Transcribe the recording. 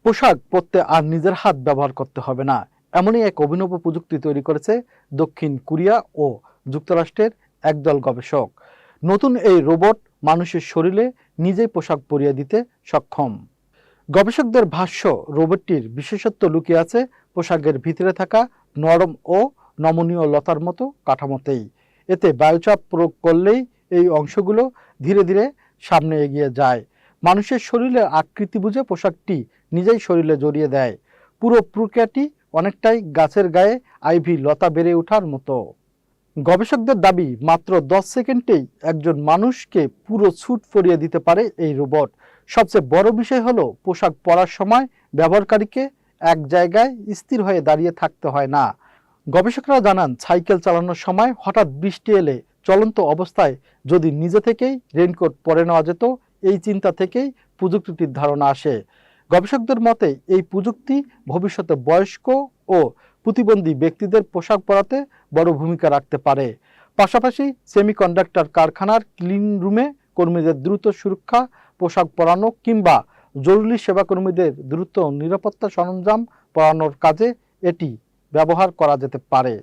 পোশাক পরতে আর নিজের হাত ব্যবহার করতে হবে না, এমনই এক অভিনব প্রযুক্তি তৈরি করেছে দক্ষিণ কোরিয়া ও যুক্তরাষ্ট্রের একদল গবেষক। নতুন এই রোবট মানুষের শরীরে নিজেই পোশাক পরিয়ে দিতে সক্ষম। গবেষকদের ভাষ্য, রোবটটির বিশেষত্ব লুকিয়ে আছে পোশাকের ভিতরে থাকা নরম ও নমনীয় লতার মতো কাঠামোতেই। এতে বায়ুচাপ প্রয়োগ করলেই এই অংশগুলো ধীরে ধীরে সামনে এগিয়ে যায়। মানুষের শরীরের আকৃতি বুঝে পোশাকটি নিজেই শরীরে জড়িয়ে দেয়। পুরো প্রক্রিয়াটি অনেকটাই গাছের গায়ে আইভি লতা বেড়ে ওঠার মতো। গবেষকদের দাবি, মাত্র 10 সেকেন্ডেই একজন মানুষকে পুরো স্যুট পরিয়ে দিতে পারে এই রোবট। সবচেয়ে বড় বিষয় হলো, পোশাক পরার সময় ব্যবহারকারীকে এক জায়গায় স্থির হয়ে দাঁড়িয়ে থাকতে হয় না। গবেষকরা জানান, সাইকেল চালানোর সময় হঠাৎ বৃষ্টি এলে চলন্ত অবস্থায় যদি নিজে থেকেই রেইনকোট পরে নেওয়া যেত, এই চিন্তা থেকেই প্রযুক্তিটির ধারণা আসে। গবেষকদের মতে এই প্রযুক্তি ভবিষ্যতে বয়স্ক ও প্রতিবন্ধী ব্যক্তিদের পোশাক পরাতে বড় ভূমিকা রাখতে পারে। পাশাপাশি সেমিকন্ডাক্টর কারখানার ক্লিন রুমে কর্মীদের দ্রুত সুরক্ষা পোশাক পরানো কিংবা জরুরি সেবা কর্মীদের দ্রুত নিরাপত্তা সরঞ্জাম পরানোর কাজে এটি ব্যবহার করা যেতে পারে।